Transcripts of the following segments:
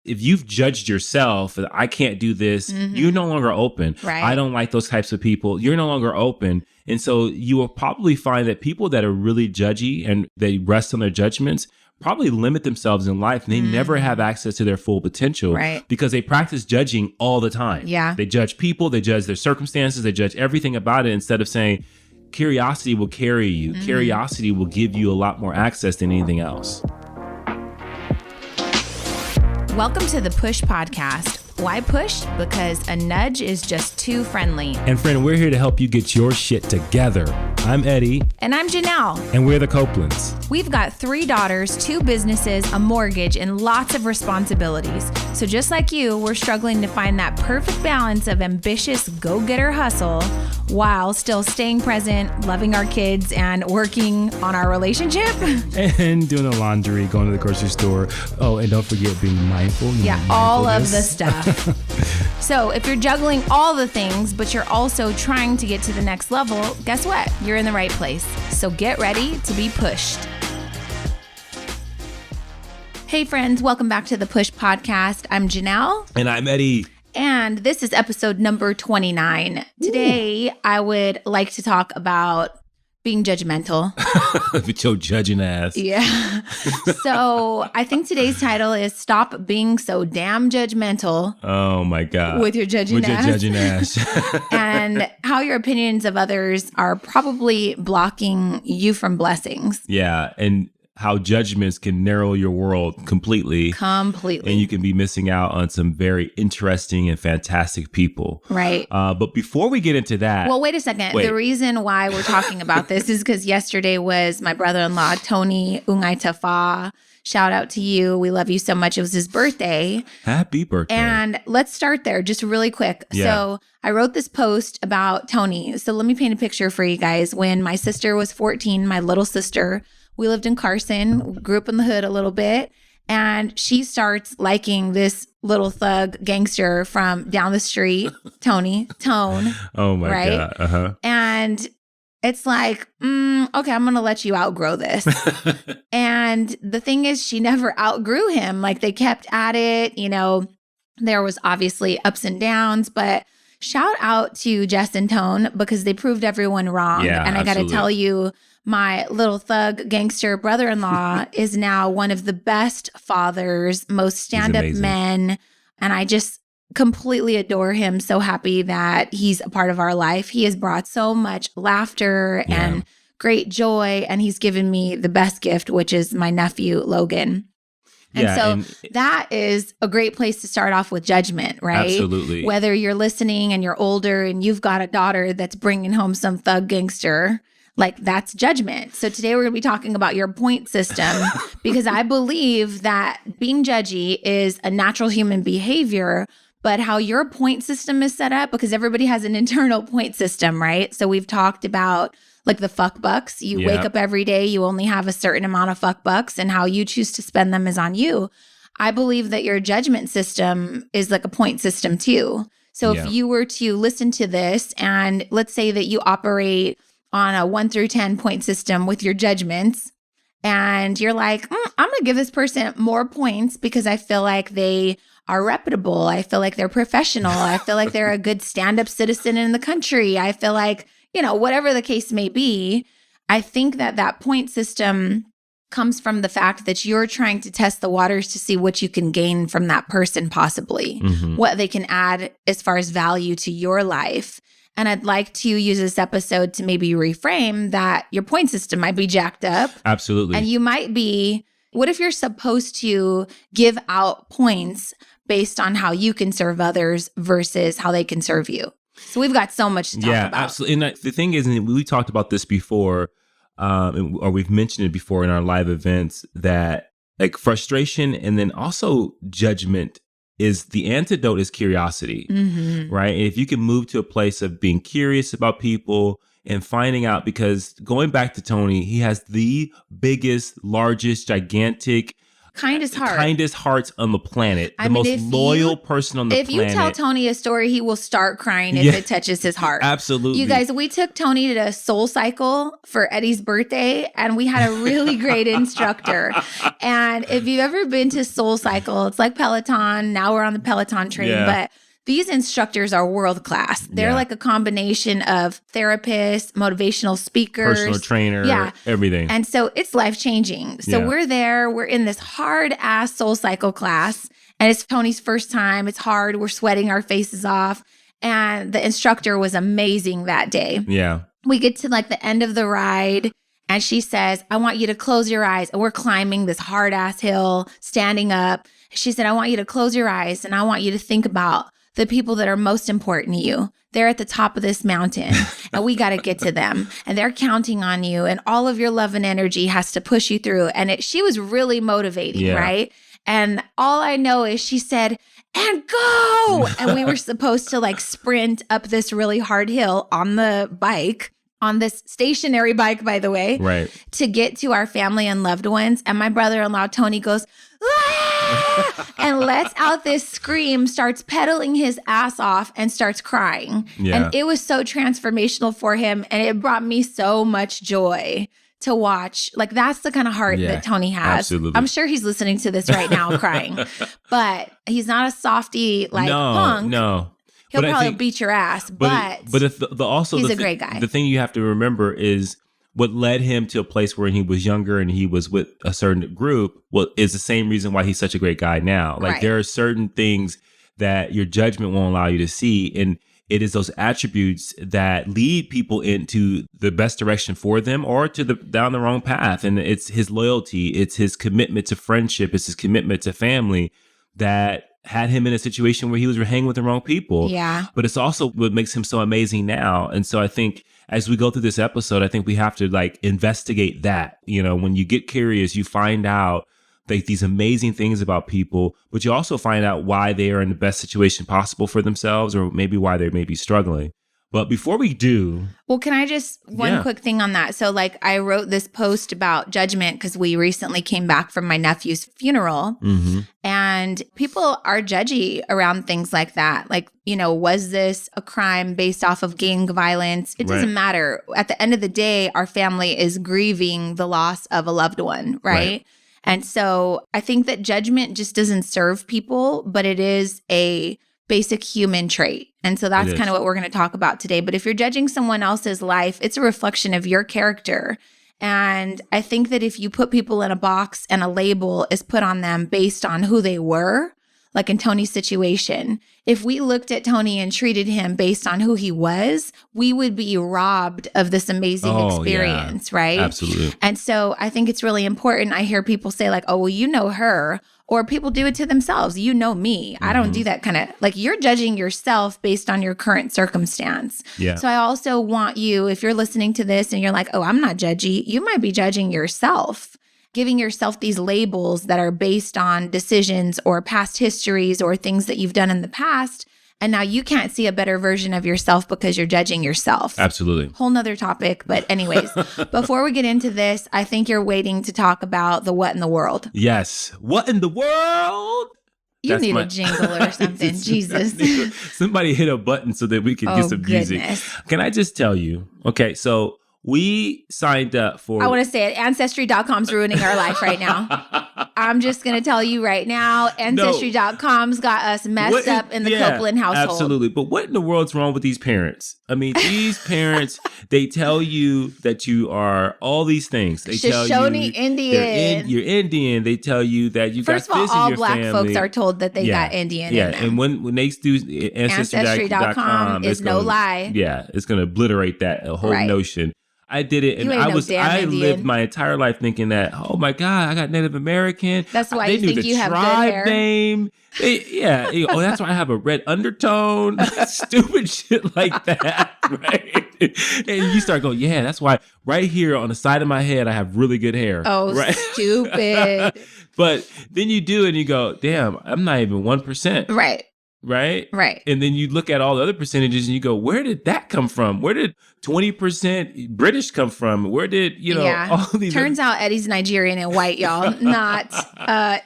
If you've judged yourself, that I can't do this, you're no longer open. Right. I don't like those types of people. You're no longer open. And so you will probably find that people that are really judgy and they rest on their judgments probably limit themselves in life, and they never have access to their full potential because they practice judging all the time. Yeah. They judge people, they judge their circumstances, they judge everything about it instead of saying, curiosity will carry you. Curiosity will give you a lot more access than anything else. Welcome to the Push Podcast. Why push? Because a nudge is just too friendly. And friend, we're here to help you get your shit together. I'm Eddie. And I'm Janelle. And we're the Copelands. We've got 3 daughters, 2 businesses, a mortgage, and lots of responsibilities. So just like you, we're struggling to find that perfect balance of ambitious go-getter hustle while still staying present, loving our kids, and working on our relationship. And doing the laundry, going to the grocery store. Oh, and don't forget being mindful. Yeah, all of the stuff. So if you're juggling all the things, but you're also trying to get to the next level, guess what? You're in the right place. So get ready to be pushed. Hey friends, welcome back to the Push Podcast. I'm Janelle. And I'm Eddie. And this is episode number 29. Today, I would like to talk about being judgmental. With your judging ass. Yeah. So I think today's title is Stop Being So Damn Judgmental. Oh my God. With your judging ass. With your judging ass. And how your opinions of others are probably blocking you from blessings. Yeah. And how judgments can narrow your world completely. Completely. And you can be missing out on some very interesting and fantastic people. Right. But before we get into that. Well, wait a second. The reason why we're talking about this is because yesterday was my brother-in-law, Tony Untitled. Shout out to you. We love you so much. It was his birthday. Happy birthday. And let's start there just really quick. Yeah. So I wrote this post about Tony. So let me paint a picture for you guys. When my sister was 14, my little sister, we lived in Carson, grew up in the hood a little bit, and she starts liking this little thug gangster from down the street, Tone. Oh my God. Uh-huh. And it's like, okay, I'm going to let you outgrow this. And the thing is, she never outgrew him. Like they kept at it, you know, there was obviously ups and downs, but shout out to Jess and Tone because they proved everyone wrong. Yeah, and I got to absolutely. tell you, my little thug gangster brother-in-law is now one of the best fathers, most stand-up men. And I just completely adore him. So happy that he's a part of our life. He has brought so much laughter and great joy. And he's given me the best gift, which is my nephew, Logan. And that is a great place to start off with judgment, right? Absolutely. Whether you're listening and you're older and you've got a daughter that's bringing home some thug gangster, like that's judgment. So today we're going to be talking about your point system because I believe that being judgy is a natural human behavior, but how your point system is set up, because everybody has an internal point system, right? So we've talked about like the fuck bucks. You wake up every day, you only have a certain amount of fuck bucks, and how you choose to spend them is on you. I believe that your judgment system is like a point system too. So if you were to listen to this and let's say that you operate on a 1 through 10 point system with your judgments, and you're like, I'm going to give this person more points because I feel like they are reputable. I feel like they're professional. I feel like they're a good stand-up citizen in the country. I feel like, you know, whatever the case may be, I think that that point system comes from the fact that you're trying to test the waters to see what you can gain from that person possibly, what they can add as far as value to your life. And I'd like to use this episode to maybe reframe that your point system might be jacked up. Absolutely. And you might be, what if you're supposed to give out points based on how you can serve others versus how they can serve you? So we've got so much to talk about. Yeah, absolutely. And the thing is, and we talked about this before, or we've mentioned it before in our live events, that like frustration and then also judgment is the antidote is curiosity, right? And if you can move to a place of being curious about people and finding out, because going back to Tony, he has the biggest, largest, gigantic kindest heart. Kindest hearts on the planet. I the mean, most loyal person on the If planet. you tell Tony a story, he will start crying if it touches his heart. Absolutely. You guys, we took Tony to Soul Cycle for Eddie's birthday, and we had a really great instructor. And if you've ever been to Soul Cycle, it's like Peloton. Now we're on the Peloton train, but these instructors are world class. They're like a combination of therapists, motivational speakers, personal trainer, everything. And so it's life-changing. So we're there, we're in this hard-ass Soul Cycle class, and it's Tony's first time. It's hard. We're sweating our faces off. And the instructor was amazing that day. Yeah. We get to like the end of the ride, and she says, I want you to close your eyes. And we're climbing this hard-ass hill, standing up. She said, I want you to close your eyes, and I want you to think about the people that are most important to you. They're at the top of this mountain, and we got to get to them, and they're counting on you, and all of your love and energy has to push you through. And she was really motivating, right? And all I know is she said, and go. And we were supposed to like sprint up this really hard hill on the bike, on this stationary bike, by the way, to get to our family and loved ones. And my brother-in-law, Tony, goes, ah! And lets out this scream, starts pedaling his ass off, and starts crying. And it was so transformational for him. And it brought me so much joy to watch. Like, that's the kind of heart that Tony has. Absolutely. I'm sure he's listening to this right now crying. But he's not a softy like punk. No. He'll probably beat your ass, but he's a great guy. The thing you have to remember is what led him to a place where he was younger and he was with a certain group, is the same reason why he's such a great guy now. Like, there are certain things that your judgment won't allow you to see. And it is those attributes that lead people into the best direction for them or to down the wrong path. And it's his loyalty, it's his commitment to friendship, it's his commitment to family that had him in a situation where he was hanging with the wrong people. Yeah. But it's also what makes him so amazing now. And so I think as we go through this episode, I think we have to like investigate that. You know, when you get curious, you find out like these amazing things about people, but you also find out why they are in the best situation possible for themselves, or maybe why they may be struggling. But before we do... Well, can I just... One quick thing on that. So, like, I wrote this post about judgment because we recently came back from my nephew's funeral. Mm-hmm. And people are judgy around things like that. Like, you know, was this a crime based off of gang violence? It doesn't matter. At the end of the day, our family is grieving the loss of a loved one, right? And so I think that judgment just doesn't serve people, but it is a basic human trait. And so that's kind of what we're going to talk about today. But if you're judging someone else's life, it's a reflection of your character. And I think that if you put people in a box and a label is put on them based on who they were, like in Tony's situation, if we looked at Tony and treated him based on who he was, we would be robbed of this amazing experience, right? Absolutely. And so I think it's really important. I hear people say like, oh, well, you know her. Or people do it to themselves. You know me. I don't do that kind of, like, you're judging yourself based on your current circumstance. Yeah. So I also want you, if you're listening to this and you're like, oh, I'm not judgy, you might be judging yourself, giving yourself these labels that are based on decisions or past histories or things that you've done in the past. And now you can't see a better version of yourself because you're judging yourself. Absolutely. Whole nother topic. But anyways, before we get into this, I think you're waiting to talk about the what in the world. Yes. What in the world? You need a jingle or something. Jesus. Somebody hit a button so that we can get some music. Can I just tell you? Okay, so we signed up for... I want to say it. Ancestry.com's ruining our life right now. I'm just going to tell you right now, Ancestry.com's got us messed up in the Copeland household. Absolutely. But what in the world's wrong with these parents? I mean, these parents, they tell you that you are all these things. They tell you Indian. You're Indian. They tell you that you got this in your family. First of all black folks are told that they got Indian in them. And when they do Ancestry.com is no lie. Yeah, it's going to obliterate that whole notion. I did it, and I lived my entire life thinking that, oh my God, I got Native American. That's why you think you have good hair. Name. That's why I have a red undertone. Stupid shit like that, right? And you start going, yeah, that's why right here on the side of my head, I have really good hair. Oh, right? Stupid. But then you do it and you go, damn, I'm not even 1%. Right. right? Right. And then you look at all the other percentages and you go, where did that come from? Where did 20% British come from? Where did, all these Turns out Eddie's Nigerian and white, y'all, not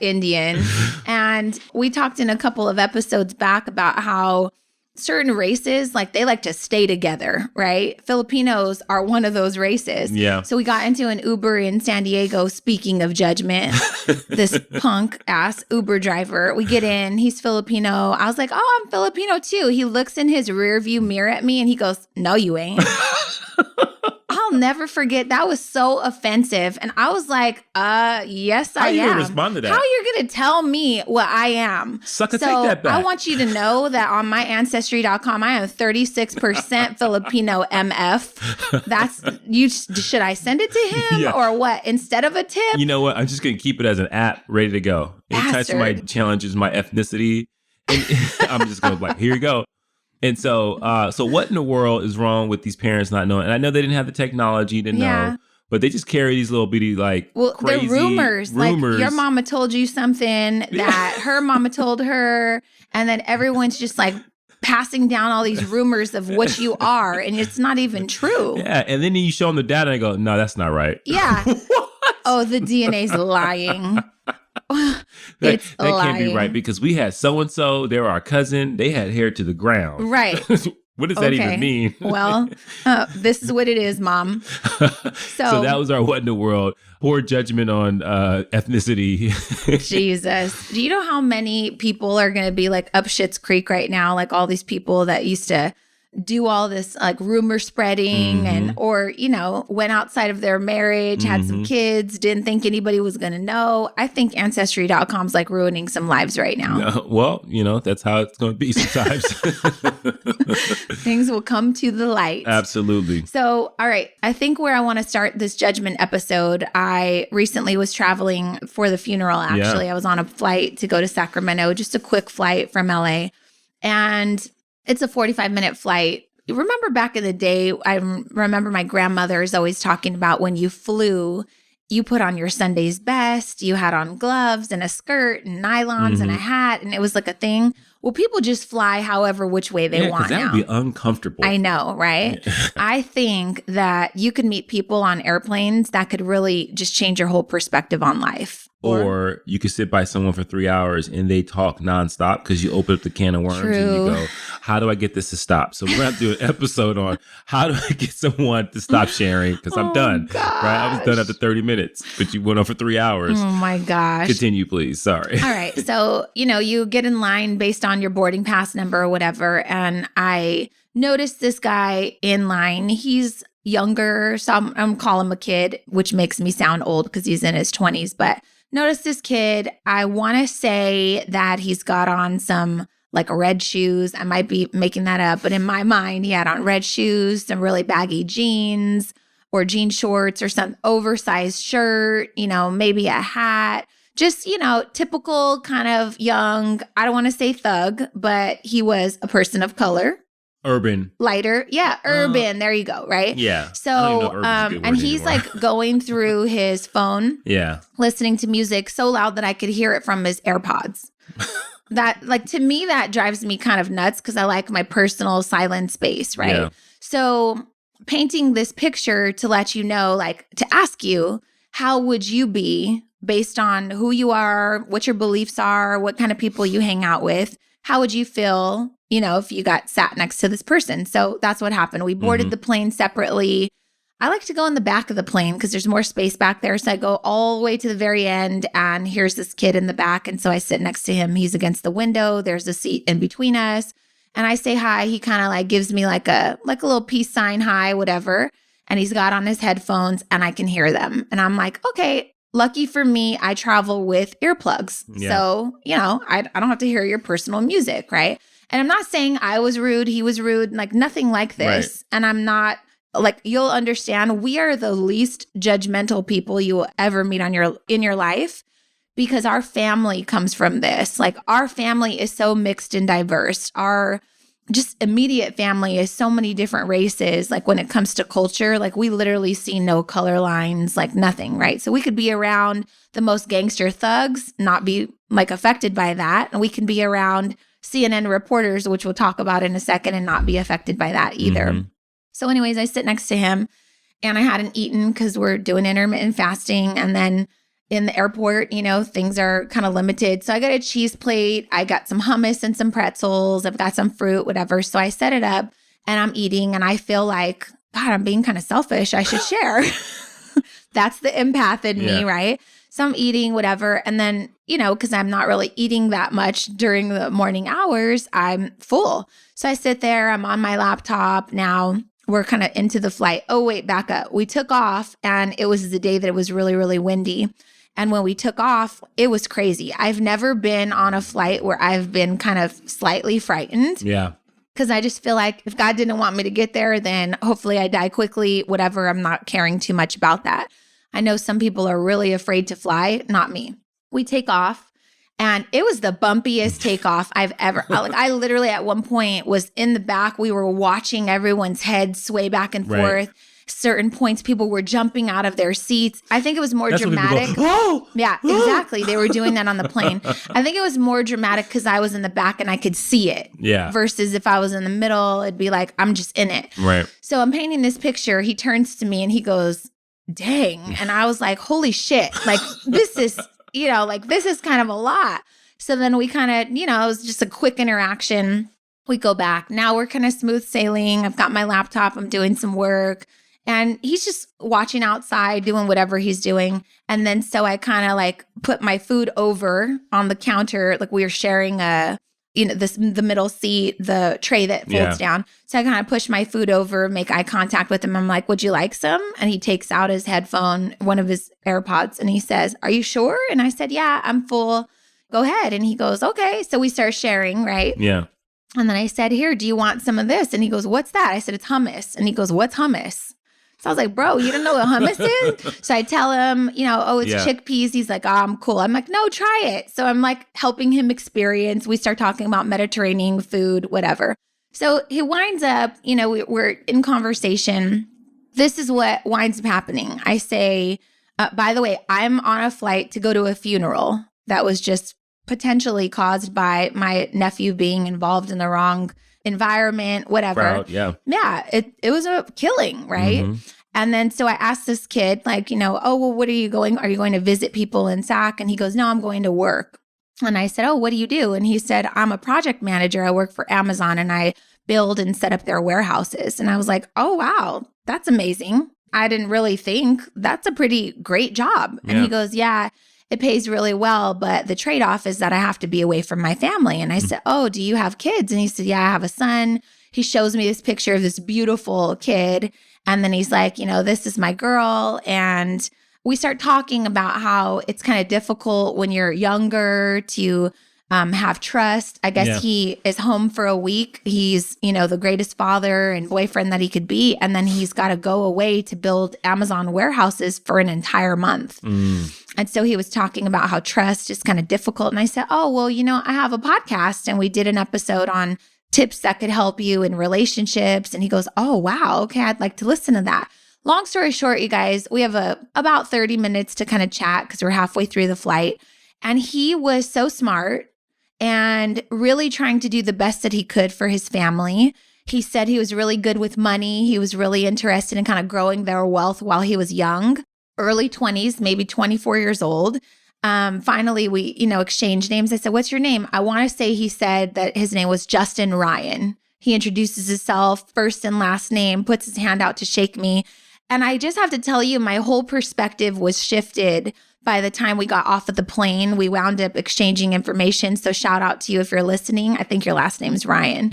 Indian. And we talked in a couple of episodes back about how certain races, like they like to stay together, right? Filipinos are one of those races. Yeah. So we got into an Uber in San Diego, speaking of judgment, this punk ass Uber driver. We get in, he's Filipino. I was like, oh, I'm Filipino too. He looks in his rear view mirror at me and he goes, no, you ain't. I'll never forget. That was so offensive. And I was like, yes, I am. How you respond to that? How you going to tell me what I am? Sucker, take that back. I want you to know that on my ancestry.com, I am 36% Filipino MF. That's you. Should I send it to him or what? Instead of a tip? You know what? I'm just going to keep it as an app ready to go. Anytime somebody challenges my ethnicity, I'm just going to be like, here you go. And so what in the world is wrong with these parents not knowing? And I know they didn't have the technology to know, but they just carry these little bitty crazy they're rumors. Like your mama told you something that her mama told her, and then everyone's just like passing down all these rumors of what you are, and it's not even true. Yeah, and then you show them the data and they go, no, that's not right. Yeah. Oh, the DNA's lying. That can't be right because we had so-and-so, they were our cousin, they had hair to the ground. Right. What does that even mean? Well, this is what it is, Mom. So that was our what in the world. Poor judgment on ethnicity. Jesus. Do you know how many people are going to be like up Schitt's Creek right now? Like all these people that used to do all this like rumor spreading or went outside of their marriage, had some kids, didn't think anybody was going to know. I think ancestry.com's like ruining some lives right now. Well, that's how it's going to be sometimes. Things will come to the light. Absolutely. So, all right. I think where I want to start this judgment episode, I recently was traveling for the funeral, actually. I was on a flight to go to Sacramento, just a quick flight from LA. And it's a 45-minute flight. Remember back in the day, I remember my grandmother's always talking about when you flew, you put on your Sunday's best, you had on gloves and a skirt and nylons and a hat, and it was like a thing. Well, people just fly however which way they want now. That would be uncomfortable. I know, right? I think that you could meet people on airplanes that could really just change your whole perspective on life. Or you could sit by someone for 3 hours and they talk nonstop because you open up the can of worms and you go, how do I get this to stop? So we're going to do an episode on how do I get someone to stop sharing because I'm done. Gosh. Right? I was done after 30 minutes, but you went on for 3 hours. Oh my gosh. Continue, please. Sorry. All right. So, you get in line based on your boarding pass number or whatever. And I noticed this guy in line. He's younger. So I'm going to call him a kid, which makes me sound old because he's in his 20s. But notice this kid. I want to say that he's got on some like red shoes. I might be making that up. But in my mind, he had on red shoes, some really baggy jeans or jean shorts or some oversized shirt, maybe a hat. Just, typical kind of young, I don't want to say thug, but he was a person of color. Urban. Lighter. Yeah, urban. There you go, right? Yeah. So, and he's anymore. like going through his phone. Yeah. Listening to music so loud that I could hear it from his AirPods. That, like, to me, that drives me kind of nuts because I like my personal silent space, right? Yeah. So, painting this picture to let you know, like, to ask you, how would you be based on who you are, what your beliefs are, what kind of people you hang out with? How would you feel, if you got sat next to this person? So that's what happened. We boarded the plane separately. I like to go in the back of the plane because there's more space back there. So I go all the way to the very end and here's this kid in the back. And so I sit next to him. He's against the window. There's a seat in between us. And I say hi. He kind of like gives me like a little peace sign, hi, whatever. And he's got on his headphones and I can hear them. And I'm like, okay, lucky for me, I travel with earplugs. Yeah. So, I don't have to hear your personal music, right? And I'm not saying I was rude, he was rude, like nothing like this. Right. And I'm not, like, you'll understand, we are the least judgmental people you will ever meet in your life because our family comes from this. Like, our family is so mixed and diverse. Our just immediate family is so many different races. Like, when it comes to culture, like, we literally see no color lines, like nothing, right? So we could be around the most gangster thugs, not be like affected by that. And we can be around CNN reporters, which we'll talk about in a second, and not be affected by that either. Mm-hmm. So anyways, I sit next to him and I hadn't eaten because we're doing intermittent fasting. And then in the airport, things are kind of limited. So I got a cheese plate. I got some hummus and some pretzels. I've got some fruit, whatever. So I set it up and I'm eating and I feel like, God, I'm being kind of selfish. I should share. That's the empath in me, right? So I'm eating whatever. And then, because I'm not really eating that much during the morning hours, I'm full. So I sit there, I'm on my laptop. Now we're kind of into the flight. Oh, wait, back up. We took off and it was the day that it was really, really windy. And when we took off, it was crazy. I've never been on a flight where I've been kind of slightly frightened. Yeah. Because I just feel like if God didn't want me to get there, then hopefully I die quickly, whatever. I'm not caring too much about that. I know some people are really afraid to fly, not me. We take off and it was the bumpiest takeoff I've ever, I literally at one point was in the back. We were watching everyone's heads sway back and forth. Certain points, people were jumping out of their seats. I think it was more dramatic. Go, yeah, exactly. They were doing that on the plane. I think it was more dramatic because I was in the back and I could see it. Yeah. Versus if I was in the middle, it'd be like, I'm just in it. Right. So I'm painting this picture. He turns to me and he goes, dang. And I was like, holy shit. Like, this is, this is kind of a lot. So then we kind of, it was just a quick interaction. We go back. Now we're kind of smooth sailing. I've got my laptop. I'm doing some work. And he's just watching outside, doing whatever he's doing. And then so I kind of like put my food over on the counter. Like we were sharing the middle seat, the tray that folds down. So I kind of push my food over, make eye contact with him. I'm like, would you like some? And he takes out his headphone, one of his AirPods, and he says, are you sure? And I said, yeah, I'm full. Go ahead. And he goes, okay. So we start sharing, right? Yeah. And then I said, here, do you want some of this? And he goes, what's that? I said, it's hummus. And he goes, what's hummus? So I was like, bro, you don't know what hummus is? So I tell him, oh, it's chickpeas. He's like, oh, I'm cool. I'm like, no, try it. So I'm like helping him experience. We start talking about Mediterranean food, whatever. So he winds up, we're in conversation. This is what winds up happening. I say, by the way, I'm on a flight to go to a funeral that was just potentially caused by my nephew being involved in the wrong environment, whatever. Proud, yeah. Yeah. It was a killing, right? Mm-hmm. And then so I asked this kid, like, oh, well, what are you going? Are you going to visit people in SAC? And he goes, no, I'm going to work. And I said, oh, what do you do? And he said, I'm a project manager. I work for Amazon and I build and set up their warehouses. And I was like, oh, wow, that's amazing. I didn't really think that's a pretty great job. And he goes, yeah, it pays really well, but the trade-off is that I have to be away from my family. And I said, oh, do you have kids? And he said, yeah, I have a son. He shows me this picture of this beautiful kid. And then he's like, this is my girl. And we start talking about how it's kind of difficult when you're younger to have trust. I guess he is home for a week. He's, the greatest father and boyfriend that he could be. And then he's got to go away to build Amazon warehouses for an entire month. And so he was talking about how trust is kind of difficult. And I said, oh, well, I have a podcast and we did an episode on tips that could help you in relationships. And he goes, oh, wow. Okay. I'd like to listen to that. Long story short, you guys, we have about 30 minutes to kind of chat because we're halfway through the flight. And he was so smart and really trying to do the best that he could for his family. He said he was really good with money. He was really interested in kind of growing their wealth while he was young, early 20s, maybe 24 years old. Finally, we, exchanged names. I said, what's your name? I want to say he said that his name was Justin Ryan. He introduces himself, first and last name, puts his hand out to shake me. And I just have to tell you, my whole perspective was shifted by the time we got off of the plane. We wound up exchanging information. So shout out to you if you're listening. I think your last name is Ryan.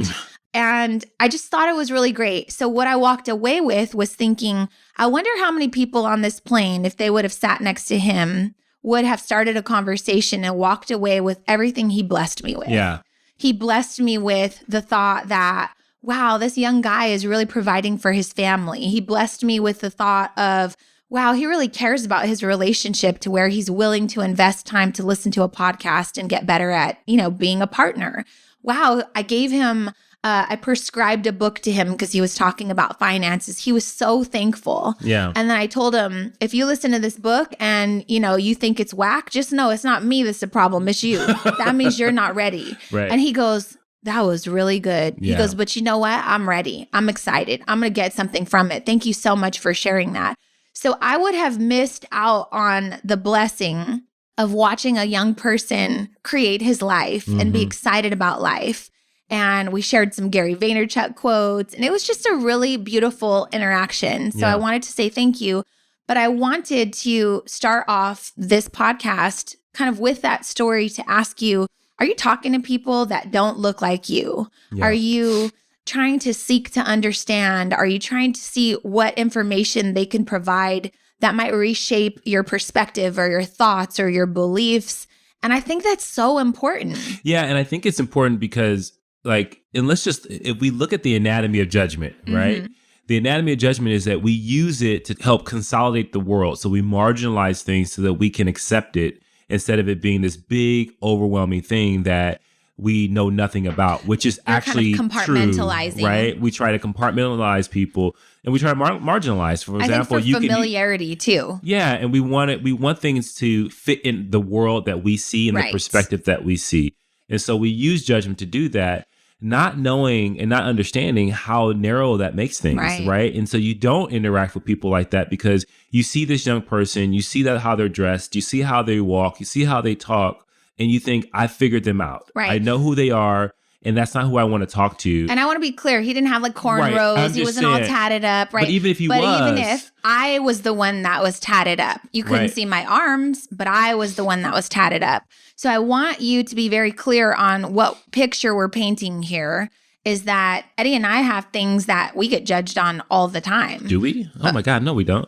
And I just thought it was really great. So what I walked away with was thinking, I wonder how many people on this plane, if they would have sat next to him, would have started a conversation and walked away with everything he blessed me with. Yeah. He blessed me with the thought that, wow, this young guy is really providing for his family. He blessed me with the thought of, wow, he really cares about his relationship to where he's willing to invest time to listen to a podcast and get better at, being a partner. Wow, I gave him I prescribed a book to him because he was talking about finances. He was so thankful. Yeah. And then I told him, if you listen to this book and, you think it's whack, just know it's not me that's the problem. It's you. That means you're not ready. Right. And he goes, that was really good. Yeah. He goes, but you know what? I'm ready. I'm excited. I'm going to get something from it. Thank you so much for sharing that. So I would have missed out on the blessing of watching a young person create his life and be excited about life. And we shared some Gary Vaynerchuk quotes, and it was just a really beautiful interaction. So I wanted to say thank you, but I wanted to start off this podcast kind of with that story to ask you, are you talking to people that don't look like you? Yeah. Are you trying to seek to understand? Are you trying to see what information they can provide that might reshape your perspective or your thoughts or your beliefs? And I think that's so important. Yeah, and I think it's important because if we look at the anatomy of judgment, right? The anatomy of judgment is that we use it to help consolidate the world. So we marginalize things so that we can accept it instead of it being this big, overwhelming thing that we know nothing about, which is actually kind of compartmentalizing, true, right? We try to compartmentalize people and we try to marginalize. For example, I think for familiarity too. Yeah, and we want things to fit in the world that we see and the perspective that we see. And so we use judgment to do that, not knowing and not understanding how narrow that makes things, right? And so you don't interact with people like that because you see this young person, you see that how they're dressed, you see how they walk, you see how they talk, and you think, I figured them out. Right. I know who they are, and that's not who I want to talk to. And I want to be clear, he didn't have like cornrows, he wasn't all tatted up, right? But even if I was the one that was tatted up. You couldn't see my arms, but I was the one that was tatted up. So I want you to be very clear on what picture we're painting here is that Eddie and I have things that we get judged on all the time. Do we? Oh my God, no, we don't.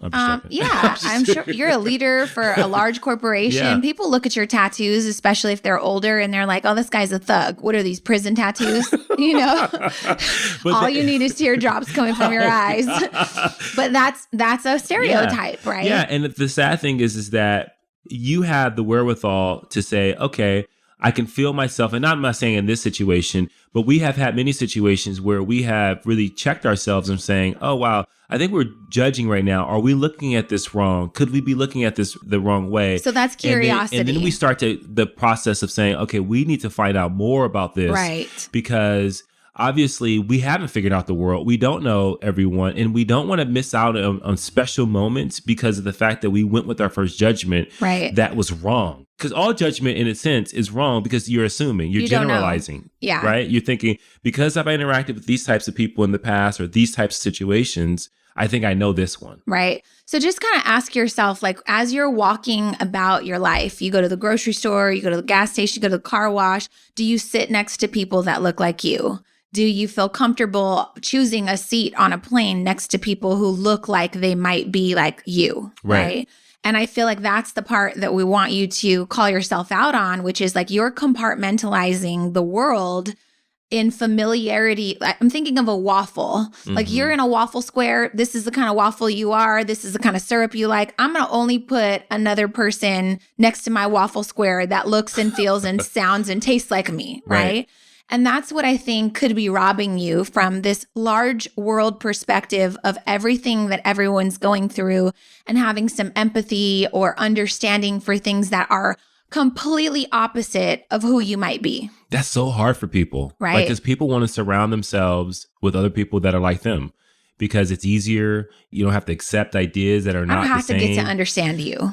Yeah, I'm sure you're a leader for a large corporation. Yeah. People look at your tattoos, especially if they're older, and they're like, oh, this guy's a thug. What are these, prison tattoos? All you need is teardrops coming from your eyes. But that's a stereotype, right? Yeah, and the sad thing is that you have the wherewithal to say, okay, I can feel myself, and I'm not saying in this situation, but we have had many situations where we have really checked ourselves and saying, oh, wow, I think we're judging right now. Are we looking at this wrong? Could we be looking at this the wrong way? So that's curiosity. And then we start the process of saying, okay, we need to find out more about this. Right. Because obviously we haven't figured out the world. We don't know everyone, and we don't want to miss out on special moments because of the fact that we went with our first judgment that was wrong. Because all judgment in a sense is wrong because you're assuming, you're generalizing. Yeah. Right? You're thinking, because I've interacted with these types of people in the past or these types of situations, I think I know this one. Right. So just kind of ask yourself, like, as you're walking about your life, you go to the grocery store, you go to the gas station, you go to the car wash, do you sit next to people that look like you? Do you feel comfortable choosing a seat on a plane next to people who look like they might be like you? Right. And I feel like that's the part that we want you to call yourself out on, which is like you're compartmentalizing the world in familiarity. I'm thinking of a waffle. Like you're in a waffle square. This is the kind of waffle you are. This is the kind of syrup you like. I'm going to only put another person next to my waffle square that looks and feels and sounds and tastes like me. Right. And that's what I think could be robbing you from this large world perspective of everything that everyone's going through and having some empathy or understanding for things that are completely opposite of who you might be. That's so hard for people. Right. Because people want to surround themselves with other people that are like them. Because it's easier. You don't have to accept ideas that are not the same. I don't have to get to understand you.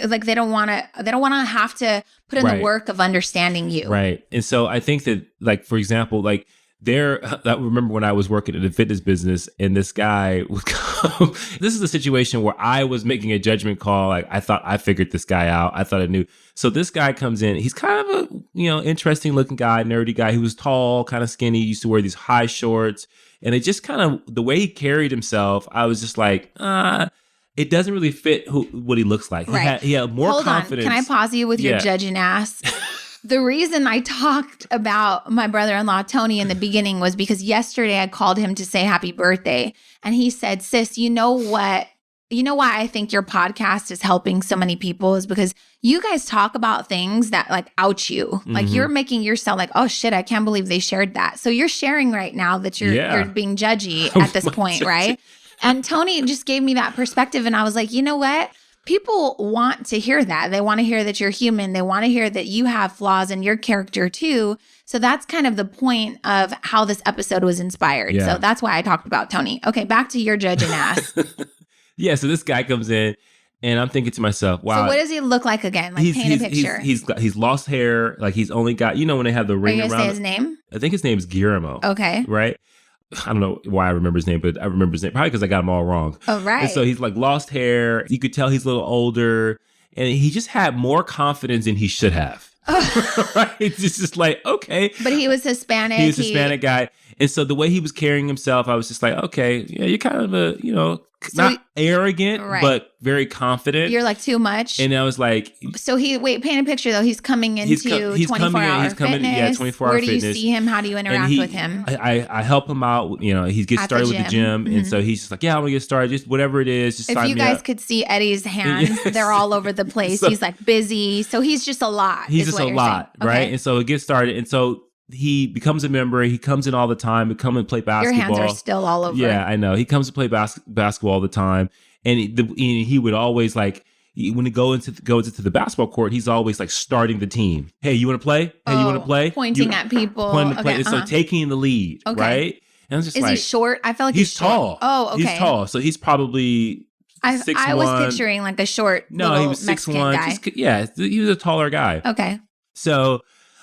Like they don't want to have to put in the work of understanding you. Right. And so I think that, like, for example, like I remember when I was working in the fitness business and this guy would come. This is a situation where I was making a judgment call. Like I thought I figured this guy out. I thought I knew. So this guy comes in. He's kind of a, interesting looking guy, nerdy guy. He was tall, kind of skinny, used to wear these high shorts. And it just kind of, the way he carried himself, I was just like, it doesn't really fit what he looks like. Right. He had more confidence. Can I pause you with your judging ass? The reason I talked about my brother-in-law, Tony, in the beginning was because yesterday I called him to say happy birthday. And he said, sis, you know what you know why I think your podcast is helping so many people is because you guys talk about things that like ouch you. Like you're making yourself like, oh shit, I can't believe they shared that. So you're sharing right now that you're being judgy at this point, right? And Tony just gave me that perspective. And I was like, you know what? People want to hear that. They want to hear that you're human. They want to hear that you have flaws in your character too. So that's kind of the point of how this episode was inspired. Yeah. So that's why I talked about Tony. Okay, back to your judging ass. Yeah, so this guy comes in and I'm thinking to myself, wow. So what does he look like again? Like paint a picture. He's lost hair. Like he's only got, when they have the ring Are you around. gonna say his name? I think his name is Guillermo. Okay. Right? I don't know why I remember his name, but I remember his name probably because I got him all wrong. Oh, right. And so he's like lost hair. You could tell he's a little older. And he just had more confidence than he should have. Right? It's just like, okay. But he was Hispanic. He was a Hispanic guy. And so the way he was carrying himself, I was just like, okay, yeah, you're kind of a, not arrogant, but very confident. You're like too much. And I was like, so paint a picture though. He's coming into 24-hour fitness. Yeah, 24-hour fitness. Where do you see him? How do you interact with him? I help him out. He gets started with the gym. And so he's just like, yeah, I want to get started. Just whatever it is. Just if you guys could see Eddie's hands, they're all over the place. So, he's like busy. So he's just a lot. He's just a lot, right? Okay. And so it gets started. And so he becomes a member. He comes in all the time. He come and play basketball. Your hands are still all over. Yeah, I know. He comes to play basketball all the time. And he would always like, when he go into the basketball court, he's always like starting the team. Hey, you want to play? Hey, you want to play? Pointing at people. Pointing to play. And so taking the lead, right? And I was just Is he short? I feel like he's tall. Short. Oh, okay. He's tall. So he's probably 6'1". I was picturing like a short little he was Mexican 6'1". guy. He was a taller guy. Okay. So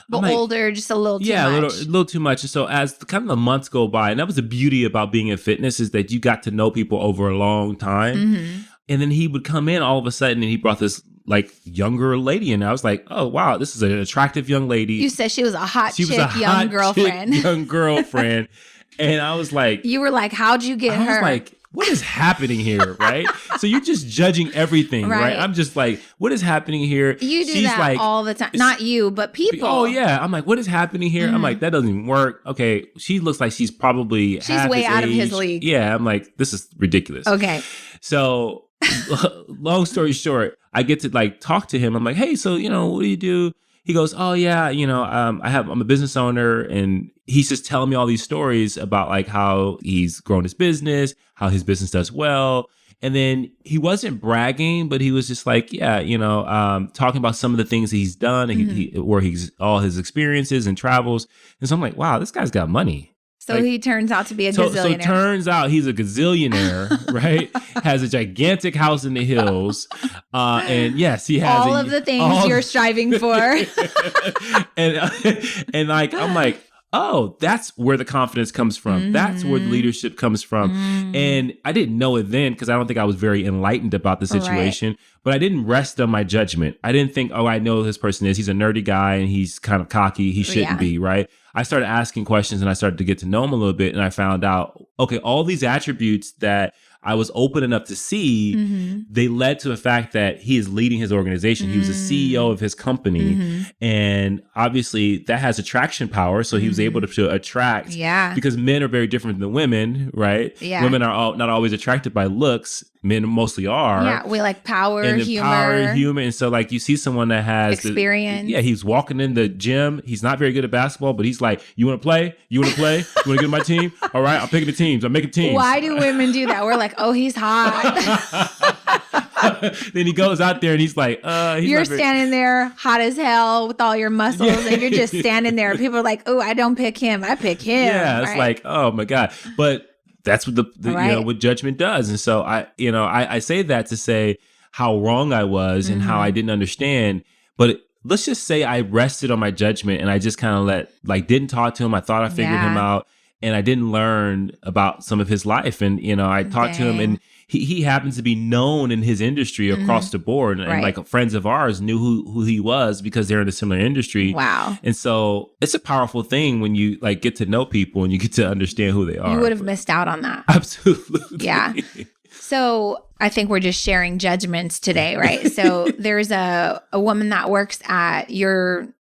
but older, just a little too much. Yeah, a little too much. So as kind of the months go by, and that was the beauty about being in fitness is that you got to know people over a long time. Mm-hmm. And then he would come in all of a sudden and he brought this like younger lady. And I was like, oh, wow, this is an attractive young lady. You said she was a hot young girlfriend. Young girlfriend. And I was like. You were like, how'd you get her? I was like, what is happening here, right? So you're just judging everything, right? I'm just like, what is happening here? You do that like, all the time. Not you, but people. Oh, yeah. I'm like, what is happening here? Mm-hmm. I'm like, that doesn't even work. Okay, she looks like she's probably She's way out of his league. Yeah, I'm like, this is ridiculous. Okay. So long story short, I get to like talk to him. I'm like, hey, so, what do you do? He goes, oh, yeah, I'm a business owner. And he's just telling me all these stories about like how he's grown his business, how his business does well. And then he wasn't bragging, but he was just like, yeah, talking about some of the things that he's done and where he's all his experiences and travels. And so I'm like, wow, this guy's got money. So he turns out to be a gazillionaire. So it turns out he's a gazillionaire, right? Has a gigantic house in the hills. And yes, he has all of the things you're striving for. and like, I'm like, oh, that's where the confidence comes from. Mm-hmm. That's where the leadership comes from. Mm. And I didn't know it then because I don't think I was very enlightened about the situation. Right. But I didn't rest on my judgment. I didn't think, oh, I know who this person is. He's a nerdy guy and he's kind of cocky. He shouldn't be, right? I started asking questions and I started to get to know him a little bit. And I found out, okay, all these attributes that I was open enough to see, they led to the fact that he is leading his organization. He was the CEO of his company. And obviously that has attraction power. So he was able to attract, because men are very different than women, right? Yeah. Women are not always attracted by looks. Men mostly are. Yeah, we like power, humor. Power and humor. And so like you see someone that has experience. He's walking in the gym. He's not very good at basketball, but he's like, you want to play? You want to play? You want to get in my team? All right, I'm picking the teams. I'm making teams. Why do women do that? We're like, oh, he's hot. Then he goes out there and he's like, you're standing there hot as hell with all your muscles and you're just standing there. People are like, oh, I don't pick him. I pick him. Yeah, it's like, oh my God. But that's what what judgment does. And so I say that to say how wrong I was and how I didn't understand. But let's just say I rested on my judgment and I just kind of didn't talk to him. I thought I figured him out and I didn't learn about some of his life. And, I talked to him and he happens to be known in his industry across the board. And like friends of ours knew who he was because they're in a similar industry. Wow. And so it's a powerful thing when you like get to know people and you get to understand who they are. You would have missed out on that. Absolutely. Yeah. So I think we're just sharing judgments today, right? So there's a woman that works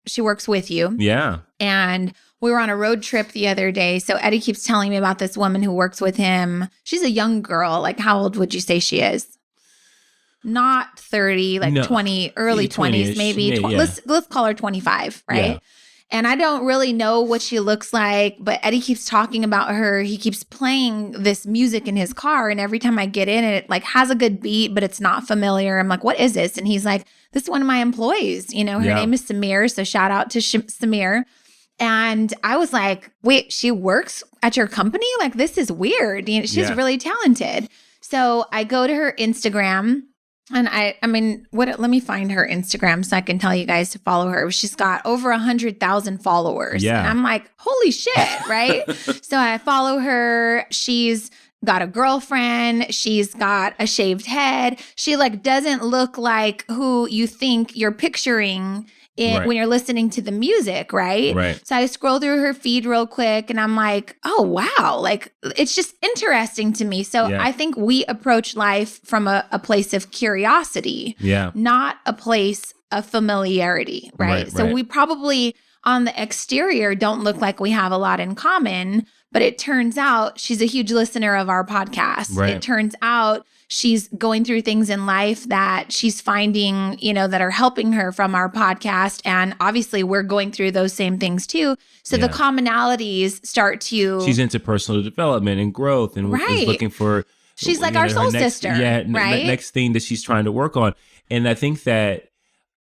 she works with you. Yeah. And we were on a road trip the other day. So Eddie keeps telling me about this woman who works with him. She's a young girl. Like, how old would you say she is? not 30, like No. 20, early 20s, 20-ish. maybe. Yeah, yeah. Let's call her 25, right? Yeah. And I don't really know what she looks like, but Eddie keeps talking about her. He keeps playing this music in his car. And every time I get in, it like has a good beat, but it's not familiar. I'm like, what is this? And he's like, this is one of my employees. You know, her name is Samir. So shout out to Samir. And I was like, wait, she works at your company? Like, this is weird. You know, she's really talented. So I go to her Instagram. And I mean, let me find her Instagram so I can tell you guys to follow her. She's got over 100,000 followers. Yeah. And I'm like, holy shit, right? So I follow her. She's got a girlfriend. She's got a shaved head. She like doesn't look like who you think you're picturing when you're listening to the music, right? Right. So I scroll through her feed real quick and I'm like, oh, wow. Like, it's just interesting to me. So I think we approach life from a place of curiosity, not a place of familiarity, right? So we probably on the exterior don't look like we have a lot in common, but it turns out she's a huge listener of our podcast. It turns out she's going through things in life that she's finding, you know, that are helping her from our podcast. And obviously we're going through those same things too. So the commonalities start to... She's into personal development and growth and is looking for... She's like our soul sister, right? Next thing that she's trying to work on. And I think that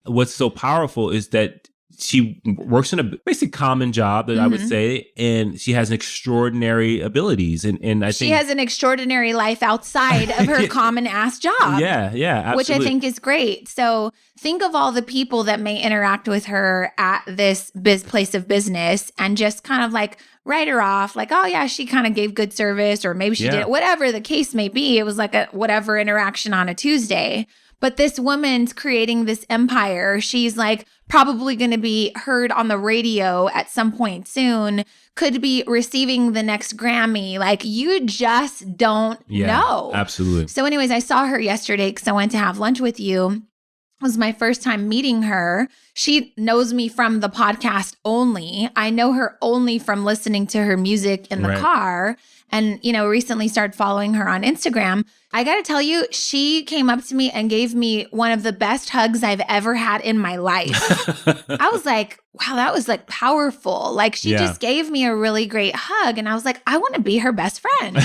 what's so powerful is that she works in a basic common job that I would say, and she has extraordinary abilities. And I think she has an extraordinary life outside of her common ass job. Yeah, absolutely. Which I think is great. So think of all the people that may interact with her at this place of business and just kind of like write her off like, oh yeah, she kind of gave good service, or maybe she did, whatever the case may be. It was like a whatever interaction on a Tuesday. But this woman's creating this empire. She's like probably going to be heard on the radio at some point soon, could be receiving the next Grammy. Like, you just don't know. Absolutely. So anyways, I saw her yesterday because I went to have lunch with you. It was my first time meeting her. She knows me from the podcast only. I know her only from listening to her music in the car. And, you know, recently started following her on Instagram. I got to tell you, she came up to me and gave me one of the best hugs I've ever had in my life. I was like, wow, that was like powerful. Like, she just gave me a really great hug. And I was like, I want to be her best friend.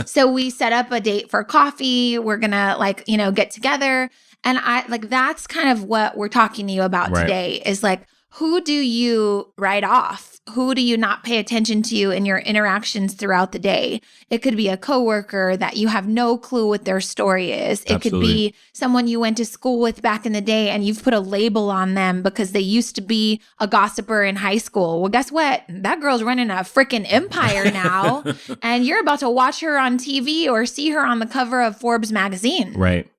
So we set up a date for coffee. We're going to like, you know, get together. And I like, that's kind of what we're talking to you about today is like, who do you write off? Who do you not pay attention to in your interactions throughout the day? It could be a coworker that you have no clue what their story is. It could be someone you went to school with back in the day and you've put a label on them because they used to be a gossiper in high school. Well, guess what? That girl's running a freaking empire now. And you're about to watch her on TV or see her on the cover of Forbes magazine. Right.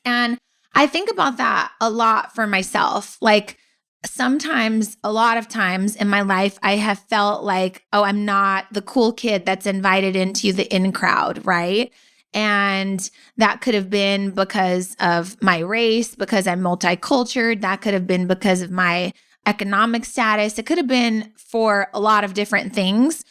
And I think about that a lot for myself. Like, sometimes, a lot of times in my life, I have felt like, oh, I'm not the cool kid that's invited into the in crowd, right? And that could have been because of my race, because I'm multicultural. That could have been because of my economic status. It could have been for a lot of different things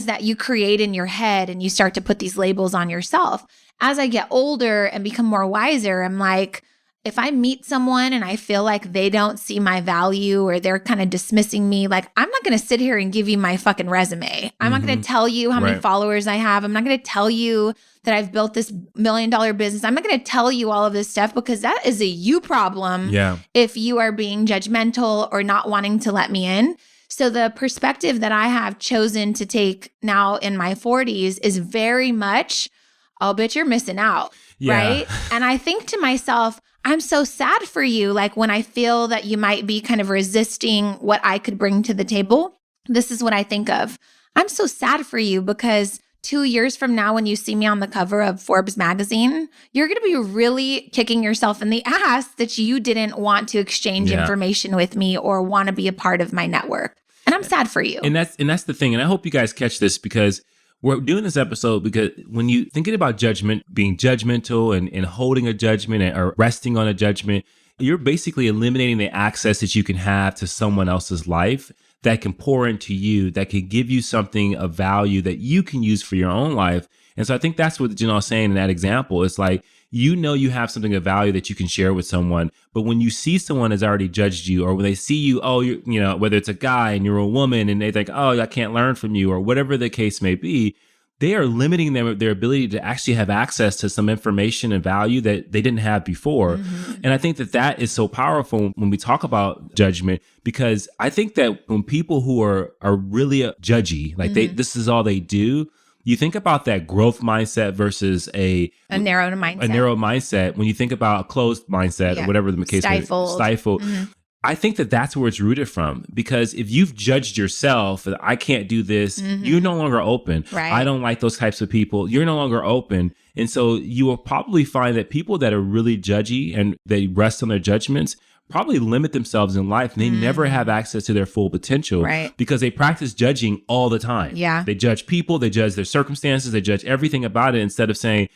that you create in your head and you start to put these labels on yourself. As I get older and become more wiser, I'm like, if I meet someone and I feel like they don't see my value or they're kind of dismissing me, like, I'm not going to sit here and give you my fucking resume. I'm not going to tell you how many followers I have. I'm not going to tell you that I've built this $1 million business. I'm not going to tell you all of this stuff because that is a you problem if you are being judgmental or not wanting to let me in. So the perspective that I have chosen to take now in my 40s is very much, oh, bitch, you're missing out, right? And I think to myself, I'm so sad for you. Like, when I feel that you might be kind of resisting what I could bring to the table, this is what I think of. I'm so sad for you because 2 years from now, when you see me on the cover of Forbes magazine, you're going to be really kicking yourself in the ass that you didn't want to exchange information with me or want to be a part of my network. And I'm sad for you. And that's the thing. And I hope you guys catch this because we're doing this episode because when you thinking about judgment, being judgmental and holding a judgment or resting on a judgment, you're basically eliminating the access that you can have to someone else's life that can pour into you, that can give you something of value that you can use for your own life. And so I think that's what Janelle's saying in that example. It's like, you know you have something of value that you can share with someone. But when you see someone has already judged you, or when they see you, oh, you know, whether it's a guy and you're a woman and they think, oh, I can't learn from you, or whatever the case may be, they are limiting their ability to actually have access to some information and value that they didn't have before. And I think that is so powerful when we talk about judgment, because I think that when people who are really judgy, like this is all they do, you think about that growth mindset versus a narrow mindset. A narrow mindset. When you think about a closed mindset, or whatever the case may be, stifled. I think that that's where it's rooted from, because if you've judged yourself that I can't do this, you're no longer open. Right. I don't like those types of people. You're no longer open. And so you will probably find that people that are really judgy and they rest on their judgments probably limit themselves in life, and they never have access to their full potential, because they practice judging all the time. Yeah. They judge people, they judge their circumstances, they judge everything about it, instead of saying,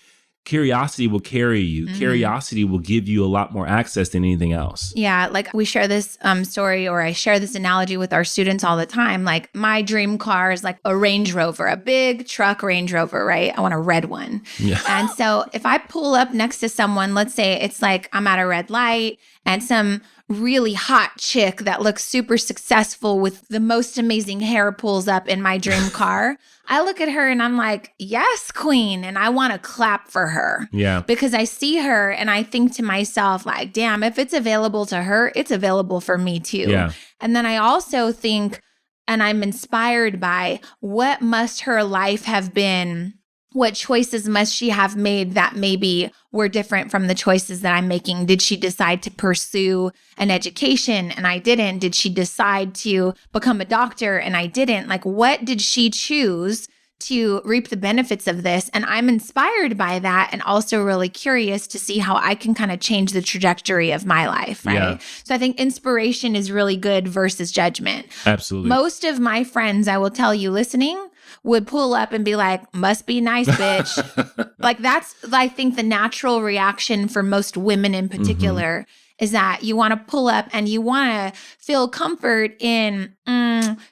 curiosity will carry you. Curiosity will give you a lot more access than anything else. Yeah. Like we share this story, or I share this analogy with our students all the time. Like my dream car is like a Range Rover, a big truck Range Rover, right? I want a red one. Yeah. And so if I pull up next to someone, let's say it's like I'm at a red light and some really hot chick that looks super successful with the most amazing hair pulls up in my dream car. I look at her and I'm like, yes, queen. And I want to clap for her. Yeah. Because I see her and I think to myself, like, damn, if it's available to her, it's available for me too. Yeah. And then I also think, and I'm inspired by, what must her life have been? What choices must she have made that maybe were different from the choices that I'm making? Did she decide to pursue an education and I didn't? Did she decide to become a doctor and I didn't? Like, what did she choose to reap the benefits of this? And I'm inspired by that, and also really curious to see how I can kind of change the trajectory of my life, right? Yeah. So I think inspiration is really good versus judgment. Absolutely. Most of my friends, I will tell you listening, would pull up and be like, must be nice, bitch. Like that's, I think, the natural reaction for most women in particular is that you want to pull up and you want to feel comfort in,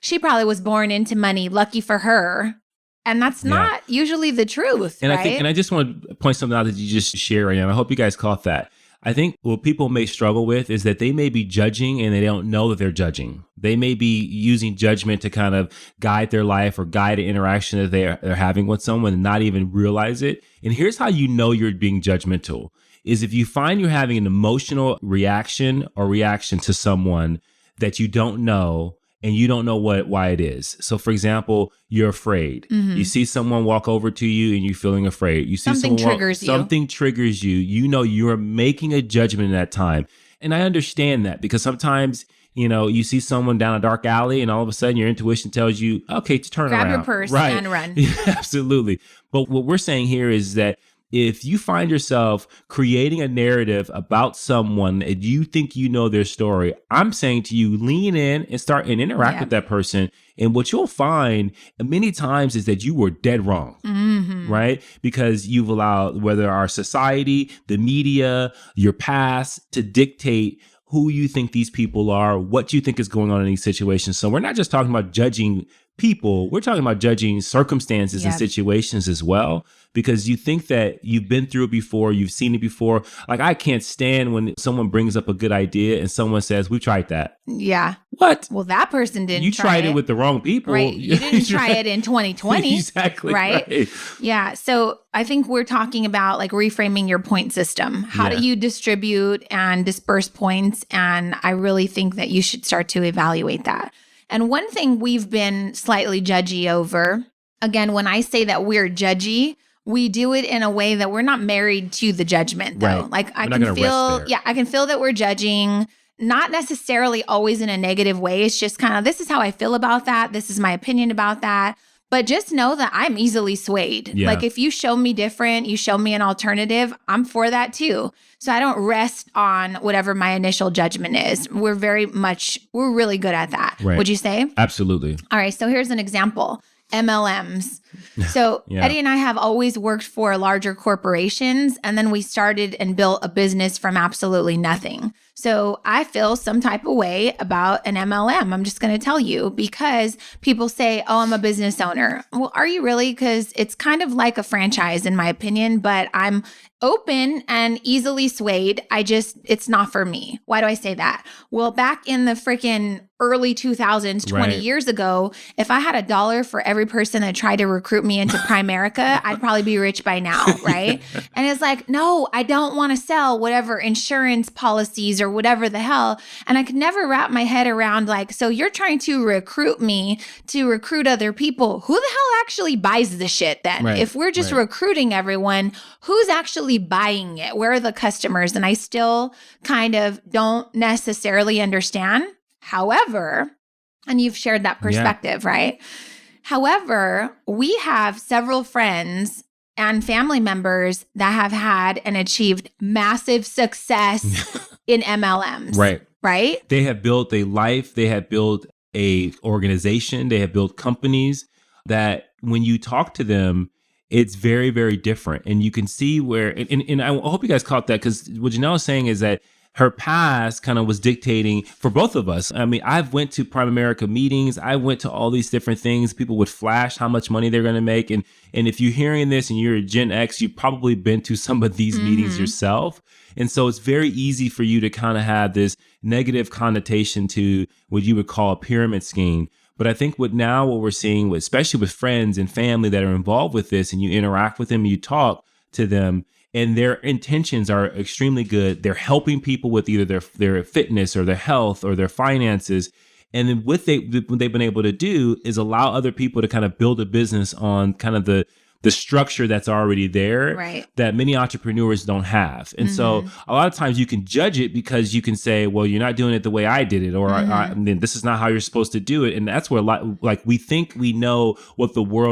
she probably was born into money, lucky for her. And that's not usually the truth, and right? I think, and I just want to point something out that you just shared right now. I hope you guys caught that. I think what people may struggle with is that they may be judging and they don't know that they're judging. They may be using judgment to kind of guide their life or guide an interaction that they're having with someone and not even realize it. And here's how you know you're being judgmental, is if you find you're having an emotional reaction to someone that you don't know, and you don't know why it is. So for example, you're afraid. You see someone walk over to you and you're feeling afraid. You see something something triggers you. You know you're making a judgment in that time. And I understand that, because sometimes, you know, you see someone down a dark alley and all of a sudden your intuition tells you, okay, to turn around. Grab your purse and run. Absolutely. But what we're saying here is that if you find yourself creating a narrative about someone and you think you know their story, I'm saying to you, lean in and start and interact with that person. And what you'll find many times is that you were dead wrong, right? Because you've allowed, whether our society, the media, your past, to dictate who you think these people are, what you think is going on in these situations. So we're not just talking about judging people, we're talking about judging circumstances and situations as well, because you think that you've been through it before, you've seen it before. Like, I can't stand when someone brings up a good idea and someone says, we tried that. Yeah. What? Well, that person didn't You tried it with the wrong people. Right. You didn't try it in 2020. Exactly. Right? Yeah. So I think we're talking about like reframing your point system. How do you distribute and disperse points? And I really think that you should start to evaluate that. And one thing we've been slightly judgy over, again, when I say that we're judgy, we do it in a way that we're not married to the judgment, though. Right. Like I We're not can gonna feel, rest there. I can feel that we're judging, not necessarily always in a negative way. It's just kind of, this is how I feel about that. This is my opinion about that. But just know that I'm easily swayed. Yeah. Like if you show me different, you show me an alternative, I'm for that too. So I don't rest on whatever my initial judgment is. We're really good at that. Right. Would you say? Absolutely. All right. So here's an example. MLMs. So Yeah. Eddie and I have always worked for larger corporations, and then we started and built a business from absolutely nothing. So I feel some type of way about an MLM. I'm just going to tell you, because people say, oh, I'm a business owner. Well, are you really? Because it's kind of like a franchise in my opinion, but I'm open and easily swayed. It's not for me. Why do I say that? Well, back in the freaking early 2000s, 20 Right. years ago, if I had $1 for every person that tried to recruit me into Primerica, I'd probably be rich by now, right? And it's like, no, I don't want to sell whatever insurance policies or whatever the hell. And I could never wrap my head around like, so you're trying to recruit me to recruit other people. Who the hell actually buys the shit then? Right, If we're just right. recruiting everyone, who's actually buying it? Where are the customers? And I still kind of don't necessarily understand. However, and you've shared that perspective, right? However, we have several friends and family members that have had and achieved massive success in MLMs. Right. Right? They have built a life, they have built a organization, they have built companies that when you talk to them, it's very, very different. And you can see where, and I hope you guys caught that, because what Janelle is saying is that her past kind of was dictating for both of us. I mean, I've went to Prime America meetings. I went to all these different things. People would flash how much money they're going to make. And if you're hearing this and you're a Gen X, you've probably been to some of these meetings yourself. And so it's very easy for you to kind of have this negative connotation to what you would call a pyramid scheme. But I think what we're seeing, especially with friends and family that are involved with this, and you interact with them, you talk to them, and their intentions are extremely good. They're helping people with either their fitness or their health or their finances. And then what they've been able to do is allow other people to kind of build a business on kind of the structure that's already there, Right. that many entrepreneurs don't have. And so a lot of times you can judge it because you can say, well, you're not doing it the way I did it, or this is not how you're supposed to do it. And that's where like we think we know what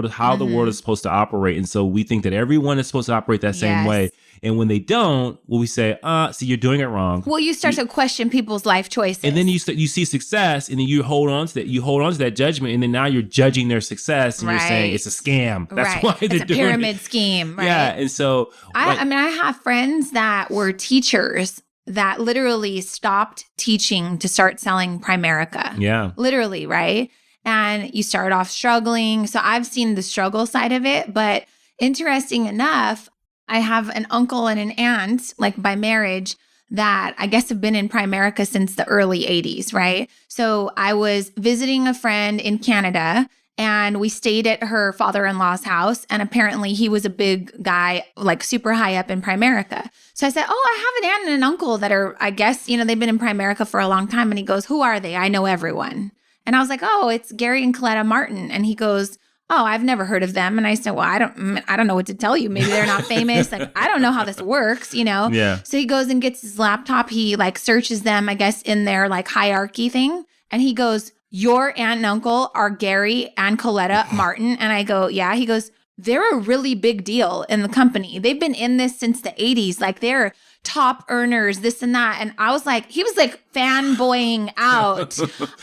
how the world is supposed to operate. And so we think that everyone is supposed to operate that same way. And when they don't, well, we say, see, you're doing it wrong. Well, you start to question people's life choices. And then you see success, and then you hold on to that. You hold on to that judgment, and then now you're judging their success, and you're saying it's a scam. That's why they're it's a pyramid scheme. Right? Yeah, and so I have friends that were teachers that literally stopped teaching to start selling Primerica. Yeah, literally, right? And you start off struggling. So I've seen the struggle side of it, but interesting enough, I have an uncle and an aunt, like by marriage, that I guess have been in Primerica since the early 80s, right? So I was visiting a friend in Canada, and we stayed at her father-in-law's house, and apparently he was a big guy, like super high up in Primerica. So I said, oh, I have an aunt and an uncle that are, I guess, they've been in Primerica for a long time. And he goes, who are they? I know everyone. And I was like, oh, it's Gary and Coletta Martin. And he goes, oh, I've never heard of them. And I said, well, I don't know what to tell you. Maybe they're not famous. Like, I don't know how this works, Yeah. So he goes and gets his laptop. He like searches them, I guess, in their like hierarchy thing. And he goes, your aunt and uncle are Gary and Coletta Martin. And I go, yeah. He goes, they're a really big deal in the company. They've been in this since the 80s. Like they're top earners, this and that. And I was like, he was like fanboying out.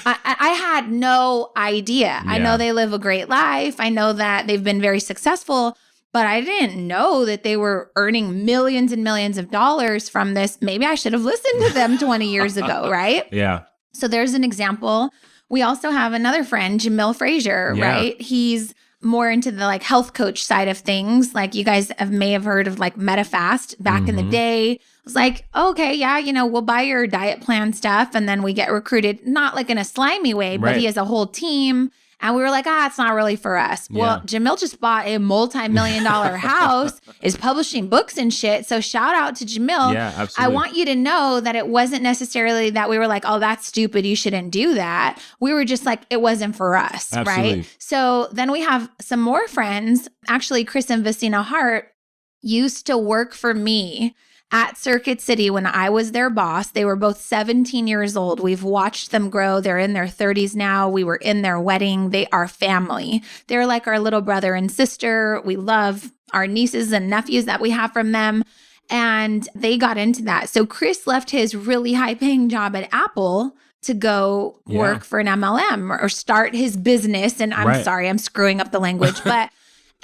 I had no idea. Yeah. I know they live a great life. I know that they've been very successful, but I didn't know that they were earning millions and millions of dollars from this. Maybe I should have listened to them 20 years ago, right? Yeah. So there's an example. We also have another friend, Jamil Frazier, right? He's more into the like health coach side of things. Like you guys may have heard of like MetaFast back in the day. It was like, okay, yeah, we'll buy your diet plan stuff. And then we get recruited, not like in a slimy way, but he has a whole team. And we were like, it's not really for us. Yeah. Well, Jamil just bought a multi-million-dollar house, is publishing books and shit. So shout out to Jamil. Yeah, absolutely. I want you to know that it wasn't necessarily that we were like, oh, that's stupid, you shouldn't do that. We were just like, it wasn't for us, absolutely. Right? So then we have some more friends. Actually, Chris and Vicina Hart used to work for me at Circuit City when I was their boss. They were both 17 years old. We've watched them grow. They're in their 30s now. We were in their wedding. They are family. They're like our little brother and sister. We love our nieces and nephews that we have from them. And they got into that. So Chris left his really high-paying job at Apple to go work for an MLM or start his business. And I'm sorry, I'm screwing up the language, but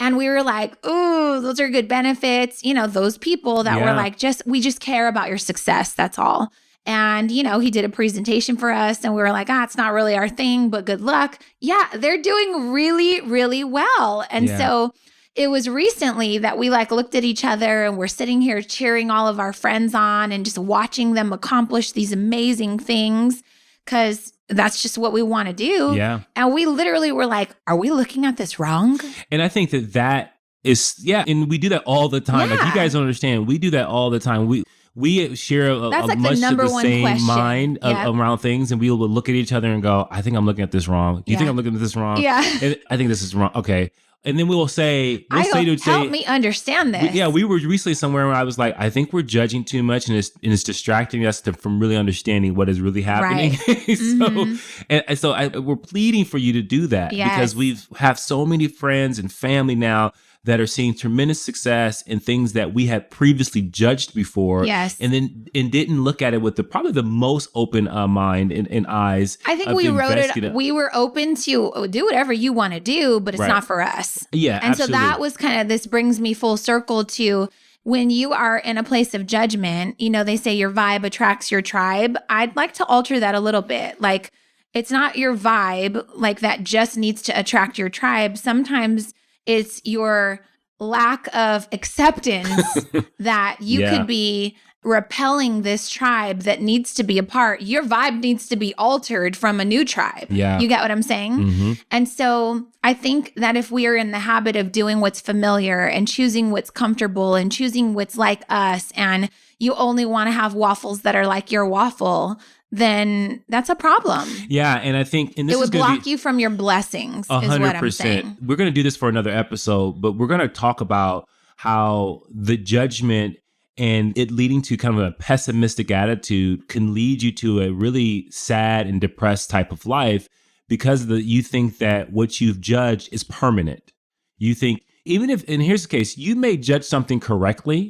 And we were like, ooh, those are good benefits. You know, those people that were like, we just care about your success. That's all. And, you know, he did a presentation for us and we were like, it's not really our thing, but good luck. Yeah, they're doing really, really well. And so it was recently that we like looked at each other and we're sitting here cheering all of our friends on and just watching them accomplish these amazing things because that's just what we want to do. Yeah. And we literally were like, are we looking at this wrong? And I think that is, and we do that all the time. Like you guys don't understand. We do that all the time. We share That's like much the number of the one same question. mind around things, and we will look at each other and go, I think I'm looking at this wrong. Do you think I'm looking at this wrong? Yeah. And I think this is wrong. Okay. And then we will say, help me understand this. We were recently somewhere where I was like, I think we're judging too much and it's distracting us from really understanding what is really happening. Right. So we're pleading for you to do that because we have so many friends and family now that are seeing tremendous success in things that we had previously judged before. Yes. And didn't look at it with probably the most open mind and eyes. I think we wrote it. We were open to do whatever you want to do, but it's not for us. Yeah. And absolutely. so that was kind of, this brings me full circle to when you are in a place of judgment, you know, they say your vibe attracts your tribe. I'd like to alter that a little bit. Like, it's not your vibe like that just needs to attract your tribe. Sometimes it's your lack of acceptance that you could be repelling this tribe that needs to be a part. Your vibe needs to be altered from a new tribe. Yeah. You get what I'm saying? Mm-hmm. And so I think that if we are in the habit of doing what's familiar and choosing what's comfortable and choosing what's like us, and you only want to have waffles that are like your waffle, then that's a problem. Yeah, and I think it would block you from your blessings. 100%. Is what I'm saying. We're going to do this for another episode, but we're going to talk about how the judgment and it leading to kind of a pessimistic attitude can lead you to a really sad and depressed type of life because you think that what you've judged is permanent. You think, even if, and here's the case, you may judge something correctly,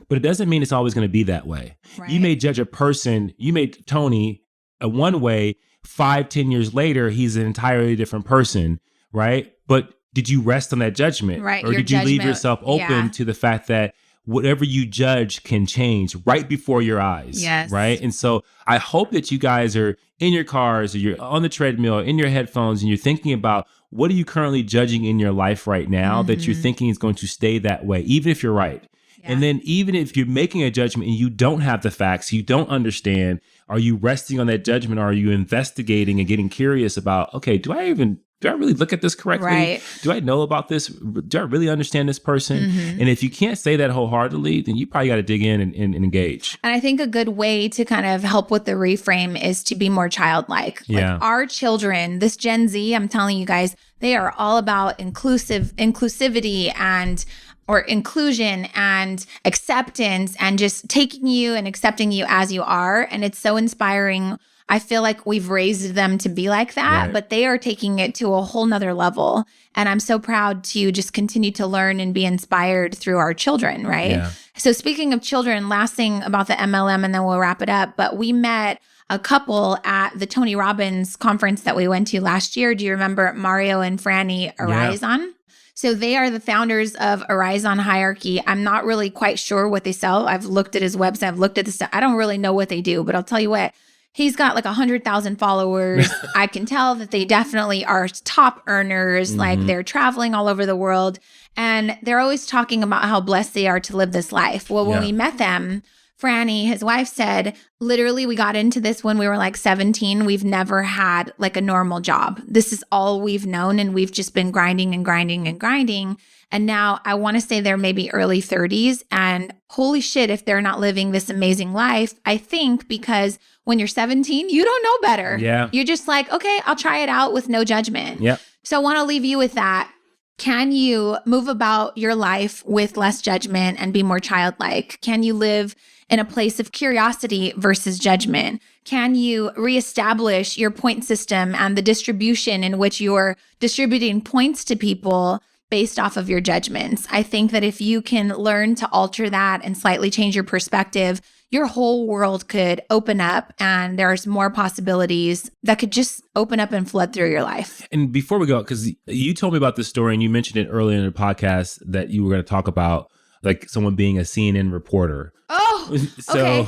but it doesn't mean it's always going to be that way. Right. You may judge a person, you made Tony one way, 5-10 years later, he's an entirely different person, right? But did you rest on that judgment? Right. Or did you leave yourself open to the fact that whatever you judge can change right before your eyes? Yes. Right? And so I hope that you guys are in your cars or you're on the treadmill, in your headphones, and you're thinking about, what are you currently judging in your life right now that you're thinking is going to stay that way, even if you're right? Yeah. And then even if you're making a judgment and you don't have the facts, you don't understand, are you resting on that judgment? Or are you investigating and getting curious about, okay, do I really look at this correctly? Right. Do I know about this? Do I really understand this person? And if you can't say that wholeheartedly, then you probably got to dig in and engage. And I think a good way to kind of help with the reframe is to be more childlike. Yeah. Like our children, this Gen Z, I'm telling you guys, they are all about inclusivity or inclusion and acceptance and just taking you and accepting you as you are. And it's so inspiring. I feel like we've raised them to be like that, but they are taking it to a whole nother level. And I'm so proud to just continue to learn and be inspired through our children, right? Yeah. So speaking of children, last thing about the MLM, and then we'll wrap it up. But we met a couple at the Tony Robbins conference that we went to last year. Do you remember Mario and Franny Horizon? Yeah. So they are the founders of Horizon Hierarchy. I'm not really quite sure what they sell. I've looked at his website. I've looked at the stuff. I don't really know what they do, but I'll tell you what. He's got like 100,000 followers. I can tell that they definitely are top earners. Like they're traveling all over the world. And they're always talking about how blessed they are to live this life. Well, when we met them, Franny, his wife, said, literally, we got into this when we were like 17. We've never had like a normal job. This is all we've known. And we've just been grinding and grinding and grinding. And now I want to say they're maybe early 30s. And holy shit, if they're not living this amazing life, I think because when you're 17, you don't know better. Yeah. You're just like, okay, I'll try it out with no judgment. Yep. So I want to leave you with that. Can you move about your life with less judgment and be more childlike? Can you live in a place of curiosity versus judgment? Can you reestablish your point system and the distribution in which you're distributing points to people based off of your judgments? I think that if you can learn to alter that and slightly change your perspective, your whole world could open up and there's more possibilities that could just open up and flood through your life. And before we go, because you told me about this story and you mentioned it earlier in the podcast that you were going to talk about like someone being a CNN reporter. Oh, okay.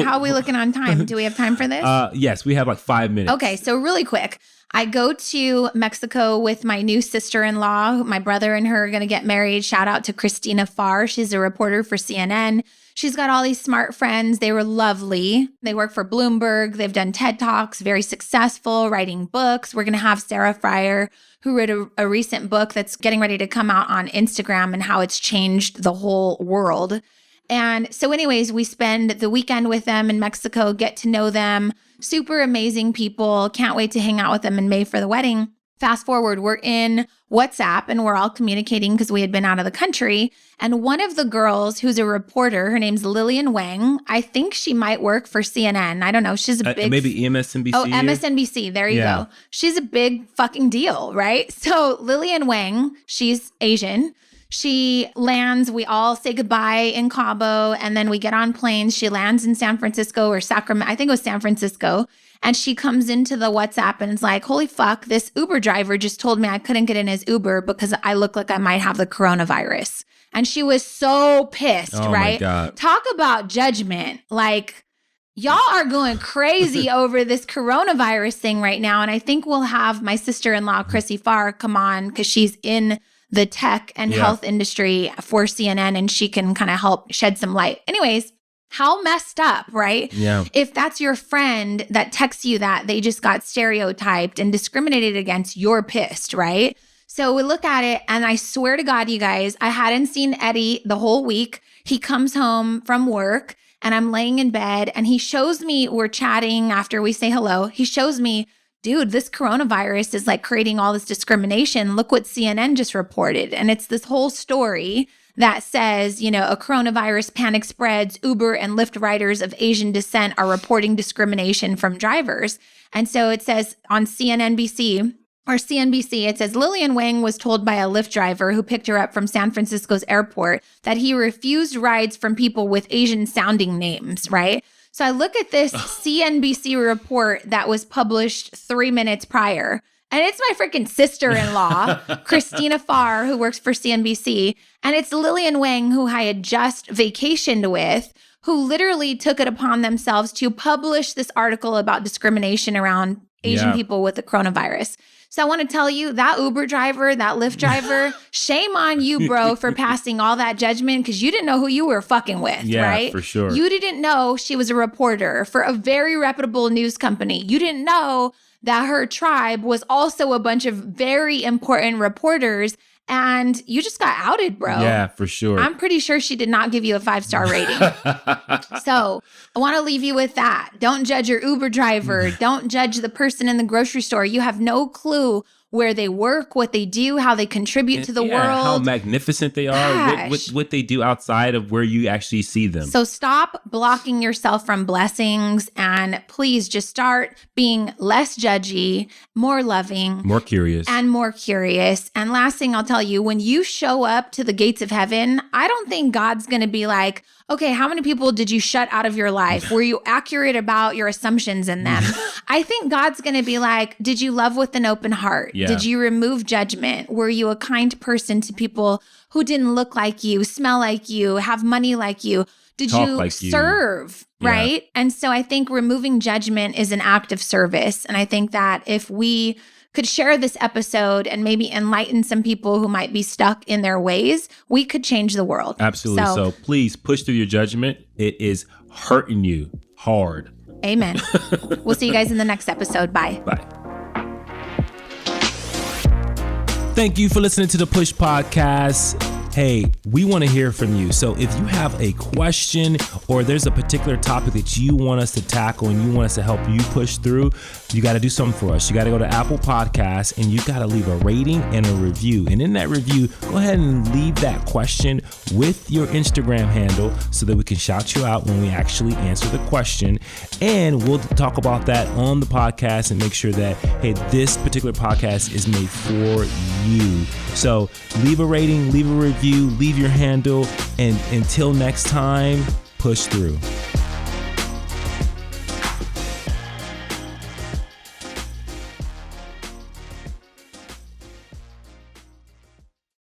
How are we looking on time? Do we have time for this? Yes, we have like 5 minutes. Okay, so really quick. I go to Mexico with my new sister-in-law. My brother and her are going to get married. Shout out to Christina Farr. She's a reporter for CNN. She's got all these smart friends. They were lovely. They work for Bloomberg. They've done TED Talks, very successful, writing books. We're going to have Sarah Fryer, who wrote a recent book that's getting ready to come out on Instagram and how it's changed the whole world. And so anyways, we spend the weekend with them in Mexico, get to know them. Super amazing people. Can't wait to hang out with them in May for the wedding. Fast forward, we're in WhatsApp and we're all communicating because we had been out of the country. And one of the girls who's a reporter, her name's Lillian Wang. I think she might work for CNN. I don't know. She's a big... maybe MSNBC? Oh, MSNBC. There you go. She's a big fucking deal, right? So Lillian Wang, she's Asian. She lands, we all say goodbye in Cabo, and then we get on planes. She lands in San Francisco or Sacramento. I think it was San Francisco. And she comes into the WhatsApp and it's like, holy fuck, this Uber driver just told me I couldn't get in his Uber because I look like I might have the coronavirus. And she was so pissed, right? My God. Talk about judgment. Like, y'all are going crazy over this coronavirus thing right now. And I think we'll have my sister-in-law, Chrissy Farr, come on because she's in the tech and health industry for CNN and she can kind of help shed some light. Anyways, how messed up, right? Yeah. If that's your friend that texts you that they just got stereotyped and discriminated against, you're pissed, right? So we look at it and I swear to God, you guys, I hadn't seen Eddie the whole week. He comes home from work and I'm laying in bed and he shows me, we're chatting after we say hello. He shows me, dude, this coronavirus is like creating all this discrimination. Look what CNN just reported. And it's this whole story that says, you know, a coronavirus panic spreads. Uber and Lyft riders of Asian descent are reporting discrimination from drivers. And so it says on CNBC, it says Lillian Wang was told by a Lyft driver who picked her up from San Francisco's airport that he refused rides from people with Asian sounding names, right? So I look at this CNBC report that was published 3 minutes prior, and it's my freaking sister-in-law, Christina Farr, who works for CNBC, and it's Lillian Wang, who I had just vacationed with, who literally took it upon themselves to publish this article about discrimination around Asian people with the coronavirus. So I want to tell you, that Uber driver, that Lyft driver, shame on you, bro, for passing all that judgment because you didn't know who you were fucking with, right? For sure. You didn't know she was a reporter for a very reputable news company. You didn't know that her tribe was also a bunch of very important reporters. And you just got outed, bro. Yeah, for sure. I'm pretty sure she did not give you a 5-star rating. So I want to leave you with that. Don't judge your Uber driver. Don't judge the person in the grocery store. You have no clue where they work, what they do, how they contribute to the world. How magnificent they are, what they do outside of where you actually see them. So stop blocking yourself from blessings and please just start being less judgy, more loving, more curious. And more curious. And last thing I'll tell you, when you show up to the gates of heaven, I don't think God's going to be like, okay, how many people did you shut out of your life? Were you accurate about your assumptions in them? I think God's going to be like, did you love with an open heart? Yeah. Did you remove judgment? Were you a kind person to people who didn't look like you, smell like you, have money like you? Did Talk you like serve, right? And so I think removing judgment is an act of service. And I think that if we could share this episode and maybe enlighten some people who might be stuck in their ways, we could change the world. Absolutely. So please push through your judgment. It is hurting you hard. Amen. We'll see you guys in the next episode. Bye. Bye. Thank you for listening to the Push Podcast. Hey, we want to hear from you. So if you have a question or there's a particular topic that you want us to tackle and you want us to help you push through, you got to do something for us. You got to go to Apple Podcasts and you got to leave a rating and a review. And in that review, go ahead and leave that question with your Instagram handle so that we can shout you out when we actually answer the question. And we'll talk about that on the podcast and make sure that, hey, this particular podcast is made for you. So leave a rating, leave a review, leave your handle, and until next time, push through.